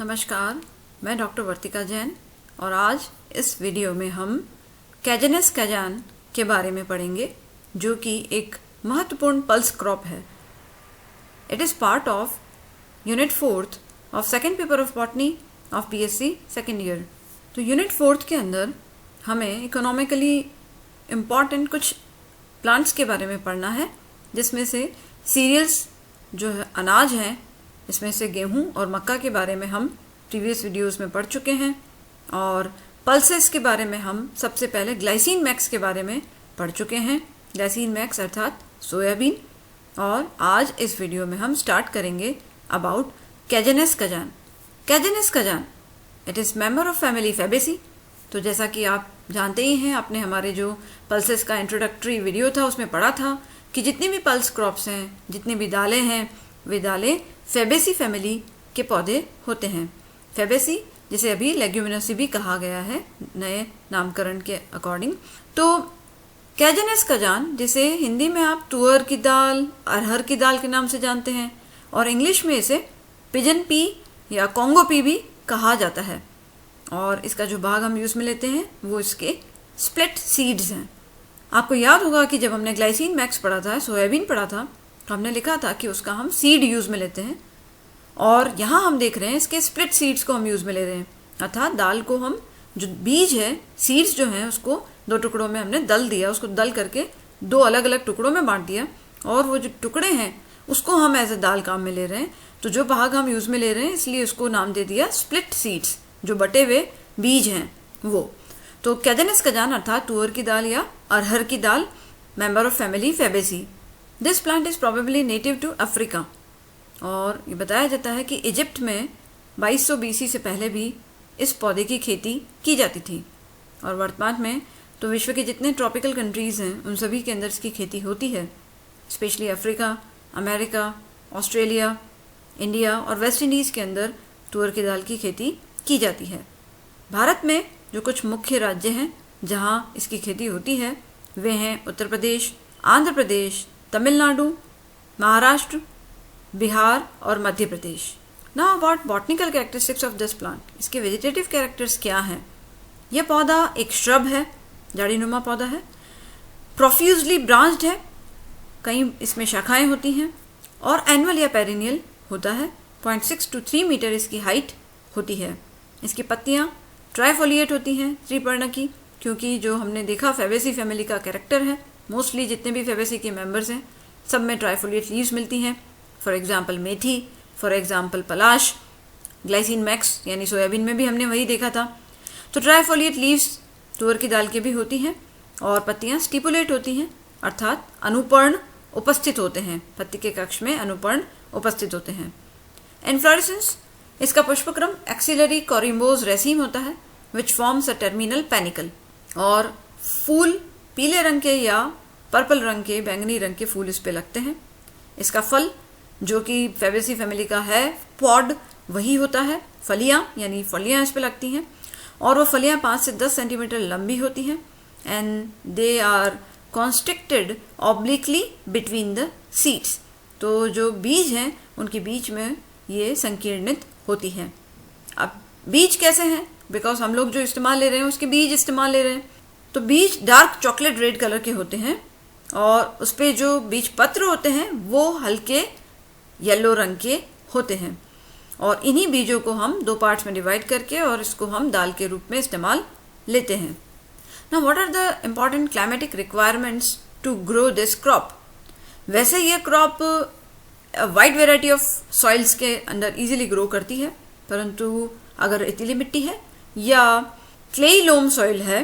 नमस्कार, मैं डॉक्टर वर्तिका जैन और आज इस वीडियो में हम कैजेनस कैजान के बारे में पढ़ेंगे, जो कि एक महत्वपूर्ण पल्स क्रॉप है। It is part of unit 4th of second paper of botany of BSc second year. तो यूनिट 4th के अंदर हमें इकोनॉमिकली इम्पॉर्टेंट कुछ प्लांट्स के बारे में पढ़ना है, जिसमें से सीरियल्स जो है अनाज हैं, इसमें से गेहूं और मक्का के बारे में हम प्रीवियस वीडियोस में पढ़ चुके हैं, और पल्सेस के बारे में हम सबसे पहले ग्लाइसिन मैक्स के बारे में पढ़ चुके हैं। ग्लाइसिन मैक्स अर्थात सोयाबीन। और आज इस वीडियो में हम स्टार्ट करेंगे about Cajanus cajan. Cajanus cajan it is member of family Fabaceae. तो जैसा कि आप जानते ही हैं, आपने हमारे जो पल्सेस का इंट्रोडक्टरी वीडियो था उसमें पढ़ा था कि जितनी भी पल्स क्रॉप्स हैं, जितनी भी दालें हैं, वे दालें फैबेसी फैमिली के पौधे होते हैं। फैबेसी जिसे अभी लेग्यूमिनसी भी कहा गया है नए नामकरण के अकॉर्डिंग। तो कैजेनस कैजान, जिसे हिंदी में आप तुअर की दाल, अरहर की दाल के नाम से जानते हैं, और इंग्लिश में इसे पिजन पी या कॉन्गो पी भी कहा जाता है। और इसका जो भाग हम यूज़ में लेते हैं वो इसके स्प्लिट सीड्स हैं। आपको याद होगा कि जब हमने ग्लाइसिन मैक्स पढ़ा था, सोयाबीन पढ़ा था, तो हमने लिखा था कि उसका हम सीड यूज़ में लेते हैं, और यहाँ हम देख रहे हैं इसके स्प्लिट सीड्स को हम यूज़ में ले रहे हैं। अर्थात दाल को हम, जो बीज है, सीड्स जो हैं, उसको दो टुकड़ों में हमने दल दिया, उसको दल करके दो अलग अलग टुकड़ों में बांट दिया, और वो जो टुकड़े हैं उसको हम एज ए दाल काम में ले रहे हैं। तो जो भाग हम यूज़ में ले रहे हैं, इसलिए उसको नाम दे दिया स्प्लिट सीड्स, जो बटे हुए बीज हैं वो। तो कैजेनस कैजान अर्थात तुअर की दाल या अरहर की दाल, member of family Fabaceae. This plant is probably native to Africa. और ये बताया जाता है कि इजिप्ट में 2200 BC से पहले भी इस पौधे की खेती की जाती थी, और वर्तमान में तो विश्व के जितने ट्रॉपिकल कंट्रीज़ हैं उन सभी के अंदर इसकी खेती होती है। Specially Africa, America, Australia, India और वेस्ट इंडीज़ के अंदर तुअर की दाल की खेती की जाती है। भारत में जो कुछ मुख्य राज्य हैं जहाँ इसकी खेती होती है, वे हैं उत्तर प्रदेश, आंध्र प्रदेश, तमिलनाडु, महाराष्ट्र, बिहार और Madhya Pradesh. Now about botanical characteristics of this plant. इसके वेजिटेटिव कैरेक्टर्स क्या हैं? यह पौधा एक श्रब है, झाड़ीनुमा पौधा है, प्रोफ्यूजली ब्रांच्ड है, कई इसमें शाखाएं होती हैं, और एनुअल या पेरिनियल होता है। 0.6 to 3 मीटर इसकी हाइट होती है। इसकी पत्तियाँ ट्राइफोलिएट होती हैं, त्रिपर्णकी, क्योंकि जो हमने देखा फैबेसी फैमिली का कैरेक्टर है, मोस्टली जितने भी फैबेसी के मेंबर्स हैं सब में ट्राइफोलिएट लीव्स मिलती हैं। For example methi, for example Palash, glycine max यानी सोयाबीन में भी हमने वही देखा था। तो ट्राइफोलिएट लीव्स तुअर की दाल के भी होती हैं, और पत्तियाँ स्टिपुलेट होती हैं, अर्थात अनुपर्ण उपस्थित होते हैं, पत्ती के कक्ष में अनुपर्ण उपस्थित होते हैं। इन्फ्लोरेसेंस, इसका पुष्पक्रम एक्सिलरी कोरिम्बोज रेसिम होता है, which forms a terminal panicle, और फूल पीले रंग के या पर्पल रंग के, बैंगनी रंग के फूल इस पे लगते हैं। इसका फल, जो कि फैबेसी फैमिली का है, पॉड वही होता है, फलियाँ यानी फलियाँ इस पे लगती हैं, और वो फलियाँ 5 से 10 सेंटीमीटर लंबी होती हैं, and they are constricted obliquely between the seeds. तो जो बीज हैं उनके बीच में ये संकीर्णित होती हैं। अब बीज कैसे हैं? बिकॉज हम लोग जो इस्तेमाल ले रहे हैं उसके बीज इस्तेमाल ले रहे हैं। तो बीज डार्क चॉकलेट रेड कलर के होते हैं, और उस पे जो बीज पत्र होते हैं वो हल्के येलो रंग के होते हैं, और इन्हीं बीजों को हम 2 पार्ट्स में डिवाइड करके और इसको हम दाल के रूप में इस्तेमाल लेते हैं। Now what are the important climatic requirements to grow this crop? वैसे ये crop wide variety of soils के अंदर इजीली ग्रो करती है, परंतु अगर रेतीली मिट्टी है या क्लेई लोम सॉइल है,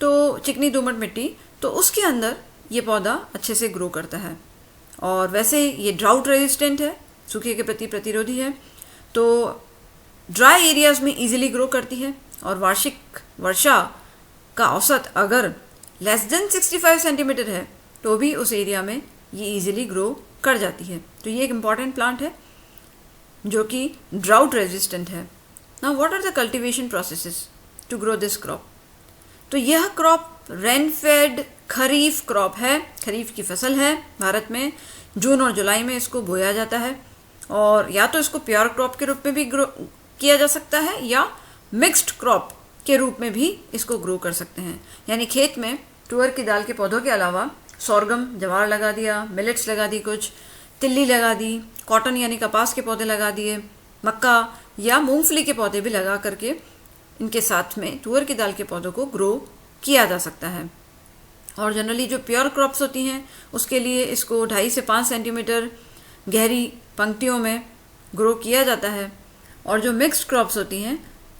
तो चिकनी दोमट मिट्टी, तो उसके अंदर ये पौधा अच्छे से ग्रो करता है। और वैसे ये ड्राउट रेजिस्टेंट है, सूखे के प्रति प्रतिरोधी है, तो ड्राई एरियाज में इजीली ग्रो करती है, और वार्षिक वर्षा का औसत अगर लेस देन 65 सेंटीमीटर है तो भी उस एरिया में ये इजीली ग्रो कर जाती है। तो ये एक इम्पॉर्टेंट प्लांट है जो कि ड्राउट रेजिस्टेंट है। Now what are the cultivation processes to grow this crop? तो यह crop rain fed kharif crop है, खरीफ की फसल है। भारत में जून और जुलाई में इसको बोया जाता है, और या तो इसको प्योर क्रॉप के रूप में भी किया जा सकता है या मिक्स्ड क्रॉप के रूप में भी इसको ग्रो कर सकते हैं। यानी खेत में तुअर की दाल के पौधों के अलावा सोरगम, जवार लगा दिया, मिलेट्स लगा दी, कुछ तिल्ली लगा दी, कॉटन यानी कपास के पौधे लगा दिए, मक्का या मूंगफली के पौधे भी लगा करके इनके साथ में तुअर की दाल के पौधों को ग्रो किया जा सकता है। और जनरली जो प्योर क्रॉप्स होती हैं उसके लिए इसको 2.5 से 5 सेंटीमीटर गहरी पंक्तियों में ग्रो किया जाता है। और जो मिक्स्ड क्रॉप्स होती हैं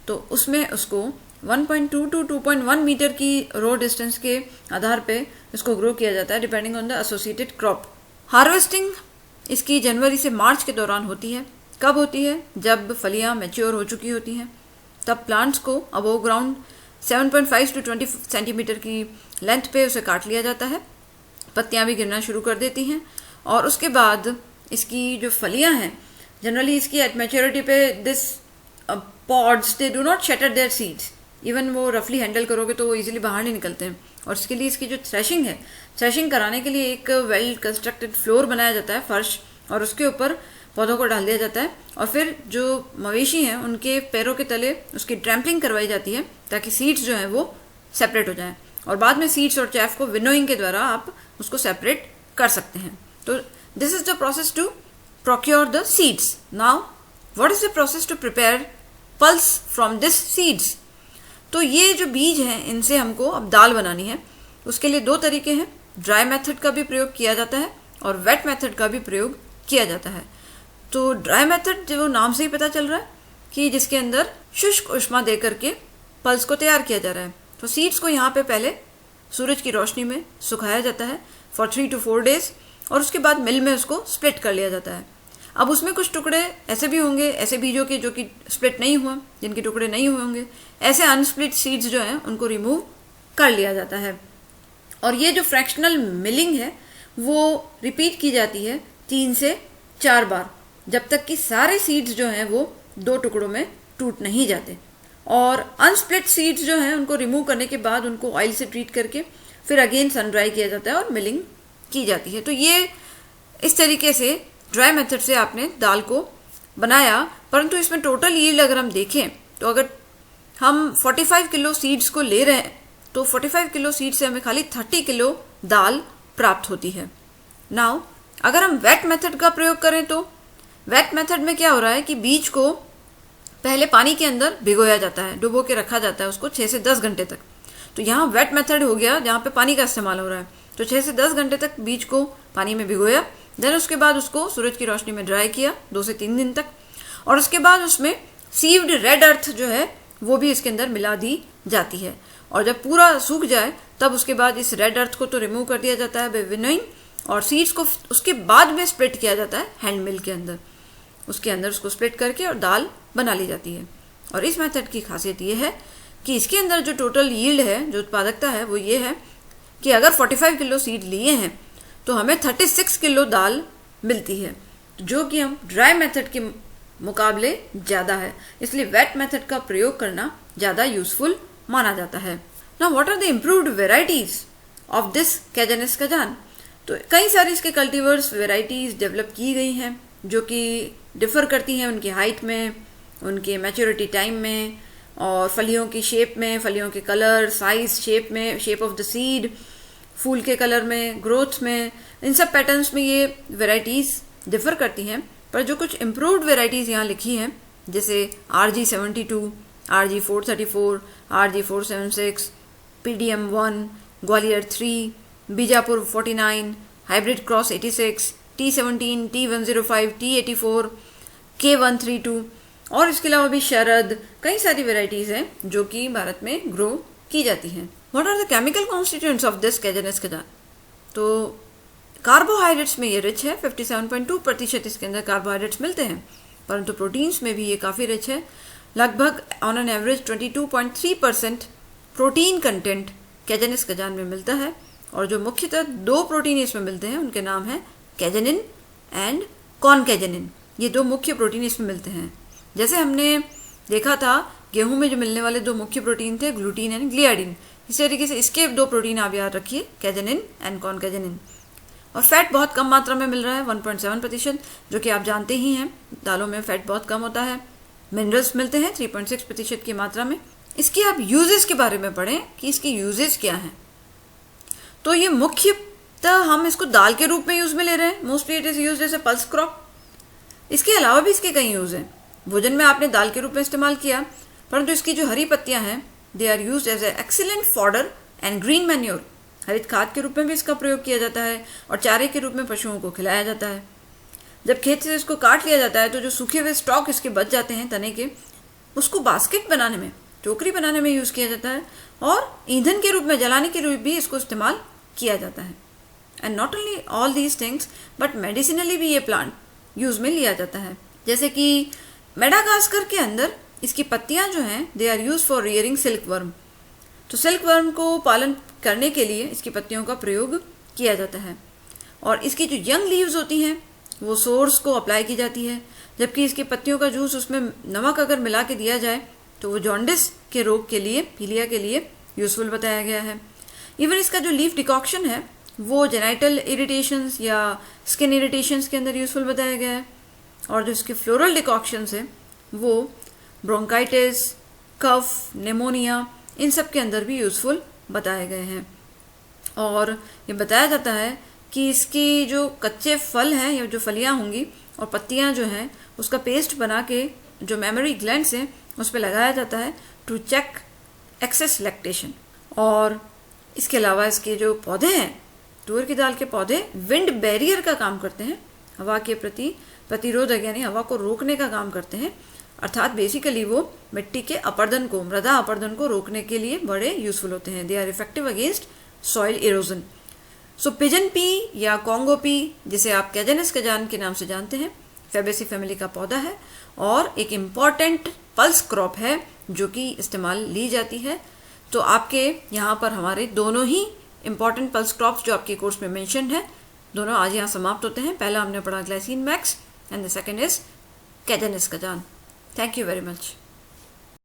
तो उसमें उसको 1.2 to 2.1 मीटर की रो डिस्टेंस के आधार पे इसको ग्रो किया जाता है depending on the associated crop. Harvesting इसकी जनवरी से मार्च के दौरान होती है। कब होती है? जब फलियां मैच्योर हो चुकी होती हैं। तब प्लांट्स को अबोव ग्राउंड 7.5 to 20 सेंटीमीटर की लेंथ पे उसे काट लिया जाता है। पत्तियां भी गिरना शुरू कर देती हैं और उसके बाद इसकी जो फलियां हैं जनरली इसकी एट मैच्योरिटी पे this pods they do not shatter their seeds. Even वो रफली हैंडल करोगे तो वो इजीली बाहर नहीं निकलते हैं। और इसके लिए इसकी जो थ्रेशिंग है, थ्रेशिंग कराने के लिए एक वेल कंस्ट्रक्टेड फ्लोर बनाया जाता है, फर्श, और उसके ऊपर पौधों को डाल दिया जाता है और फिर जो मवेशी हैं उनके पैरों के तले उसकी ट्रैम्पलिंग करवाई जाती है ताकि सीड्स जो हैं वो सेपरेट हो जाएं। और बाद में सीड्स और चैफ को विनोइंग के द्वारा आप उसको सेपरेट कर सकते हैं। तो this is the process to procure the seeds. Now what is the process to prepare pulse from this seeds? तो ये जो बीज हैं इनसे हमको अब दाल बनानी है। उसके लिए 2 तरीके हैं, ड्राई मेथड का भी प्रयोग किया जाता है और वेट मेथड का भी प्रयोग किया जाता है। तो ड्राई मेथड जो नाम से ही पता चल रहा है कि जिसके अंदर शुष्क उष्मा दे करके पल्स को तैयार किया जा रहा है। तो सीड्स को यहाँ पे पहले सूरज की रोशनी में सुखाया जाता है फॉर 3 to 4 डेज और उसके बाद मिल में उसको स्प्लिट कर लिया जाता है। अब उसमें कुछ टुकड़े ऐसे भी होंगे, ऐसे बीजों के जो कि स्प्लिट नहीं हुआ, जिनके टुकड़े नहीं हुए होंगे, ऐसे अनस्प्लिट सीड्स जो हैं उनको रिमूव कर लिया जाता है। और ये जो फ्रैक्शनल मिलिंग है वो रिपीट की जाती है 3 से 4 बार, जब तक कि सारे सीड्स जो हैं वो 2 टुकड़ों में टूट नहीं जाते। और अनस्प्लिट सीड्स जो हैं उनको रिमूव करने के बाद उनको ऑयल से ट्रीट करके फिर अगेन सन ड्राई किया जाता है और मिलिंग की जाती है। तो ये इस तरीके से ड्राई मेथड से आपने दाल को बनाया। परंतु इसमें टोटल यील्ड अगर हम देखें तो अगर हम 45 किलो सीड्स को ले रहे हैं तो 45 किलो सीड से हमें खाली 30 किलो दाल प्राप्त होती है। नाउ अगर हम वेट मेथड का प्रयोग करें तो वेट मेथड में क्या हो रहा है कि बीज को पहले पानी के अंदर भिगोया जाता है, डुबो के रखा जाता है उसको 6 से 10 घंटे तक। तो यहाँ वेट मेथड हो गया जहाँ पे पानी का इस्तेमाल हो रहा है। तो 6 से 10 घंटे तक बीज को पानी में भिगोया, देन उसके बाद उसको सूरज की रोशनी में ड्राई किया 2 से 3 दिन तक, और उसके बाद उसमें सीव्ड रेड अर्थ जो है वो भी इसके अंदर मिला दी जाती है। और जब पूरा सूख जाए तब उसके बाद इस रेड अर्थ को तो रिमूव कर दिया जाता है बाय विनोइंग, और सीड्स को उसके बाद में स्प्लिट किया जाता है हैंड मिल के अंदर, उसके अंदर उसको स्प्लिट करके और दाल बना ली जाती है। और इस मेथड की खासियत ये है कि इसके अंदर जो टोटल यील्ड है, जो उत्पादकता है, वो ये है कि अगर 45 किलो सीड लिए हैं तो हमें 36 किलो दाल मिलती है, जो कि हम ड्राई मेथड के मुकाबले ज़्यादा है। इसलिए वेट मेथड का प्रयोग करना ज़्यादा यूजफुल माना जाता है। Now what are the improved varieties of this Cajanus cajan? तो कई सारी इसके कल्टीवर्स वेराइटीज डेवलप की गई हैं जो कि डिफर करती हैं उनकी हाइट में, उनके मैच्योरिटी टाइम में, और फलियों की शेप में, फलियों के कलर, साइज, शेप में, शेप ऑफ द सीड, फूल के कलर में, ग्रोथ में, इन सब पैटर्न्स में ये वेराइटीज डिफर करती हैं। पर जो कुछ इम्प्रूव्ड वेराइटीज यहाँ लिखी हैं जैसे RG72, RG434, RG476, PDM1, Gwalior 3, Bijapur 49, hybrid cross 86, T17, T105, T84, K132, और इसके अलावा भी शरद, कई सारी वेराइटीज हैं जो कि भारत में ग्रो की जाती हैं। What are the chemical constituents of this Cajanus cajan? तो कार्बोहाइड्रेट्स में ये रिच है, 57.2% इसके अंदर कार्बोहाइड्रेट्स मिलते हैं, परंतु प्रोटीन्स में भी ये काफ़ी रिच है। लगभग on an average 22.3% protein content Cajanus cajan में मिलता है। और जो मुख्यतः 2 प्रोटीन इसमें मिलते हैं उनके नाम है कैजेनिन एंड कॉनकैजेनिन। ये 2 मुख्य प्रोटीन इसमें मिलते हैं। जैसे हमने देखा था गेहूं में जो मिलने वाले 2 मुख्य प्रोटीन थे ग्लूटीन एंड ग्लियाडिन, इसी तरीके से इसके 2 प्रोटीन आप याद रखिए, कैजेनिन एंड कॉनकैजेनिन। और फैट बहुत कम मात्रा में मिल रहा है, 1.7%, जो कि आप जानते ही हैं दालों में फैट बहुत कम होता है। मिनरल्स मिलते हैं 3.6% की मात्रा में। इसके आप यूजेस के बारे में पढ़ें कि इसके यूजेस क्या हैं। तो ये मुख्यतः हम इसको दाल के रूप में यूज में ले रहे हैं, mostly it is use as a pulse crop. इसके अलावा भी इसके कई यूज हैं। भोजन में आपने दाल के रूप में इस्तेमाल किया, परंतु इसकी जो हरी पत्तियां हैं they are use as a excellent fodder and green manure. हरित खाद के रूप में भी इसका प्रयोग किया जाता है और चारे के रूप में पशुओं को खिलाया जाता है। जब खेत से इसको काट लिया जाता है तो जो सूखे हुए स्टॉक इसके बच जाते हैं तने के, उसको बास्केट बनाने में, टोकरी बनाने में यूज किया जाता है और ईंधन के रूप में, जलाने के रूप भी इसको इस्तेमाल किया जाता है। And not only all these things but medicinally भी ये प्लांट यूज में लिया जाता है। जैसे कि मेडागास्कर के अंदर इसकी पत्तियां जो हैं they are use for rearing silk worm. तो सिल्क वर्म को पालन करने के लिए इसकी पत्तियों का प्रयोग किया जाता है। और इसकी जो यंग लीव्स होती हैं वो सोर्स को अप्लाई की जाती है, जबकि इसकी पत्तियों का जूस उसमें नमक अगर मिला के दिया जाए तो वो जॉन्डिस के रोग के लिए, पीलिया के लिए यूजफुल बताया गया है। इवन इसका जो लीफ डिकॉक्शन है वो जेनाइटल इरिटेशंस या स्किन इरिटेशंस के अंदर यूजफुल बताया गया है। और जो इसके फ्लोरल डिकॉक्शंस है वो ब्रोंकाइटिस, कफ, निमोनिया, इन सब के अंदर भी यूजफुल बताए गए हैं। और ये बताया जाता है कि इसकी जो कच्चे फल हैं या जो फलियां होंगी और पत्तियां जो हैं उसका पेस्ट बना के जो मेमोरी ग्लैंड्स हैं उस पर लगाया जाता है टू चेक एक्सेस लैक्टेशन। और इसके अलावा इसके जो पौधे हैं, तुअर की दाल के पौधे विंड बैरियर का काम करते हैं, हवा के प्रति प्रतिरोधक यानी हवा को रोकने का काम करते हैं। अर्थात बेसिकली वो मिट्टी के अपरदन को, मृदा अपरदन को रोकने के लिए बड़े यूजफुल होते हैं। They are effective against soil erosion. So pigeon pea या कॉन्गो पी, जिसे आप कैजेनस कैजान के नाम से जानते हैं, फैबेसी फैमिली का पौधा है और एक इम्पॉर्टेंट पल्स क्रॉप है जो कि इस्तेमाल ली जाती है। तो आपके यहाँ पर हमारे दोनों ही इम्पॉर्टेंट पल्स क्रॉप्स जो आपके कोर्स में मेंशन है, दोनों आज यहाँ समाप्त होते हैं। पहला हमने पढ़ा glycine max and the second is Cajanus cajan. Thank you very much.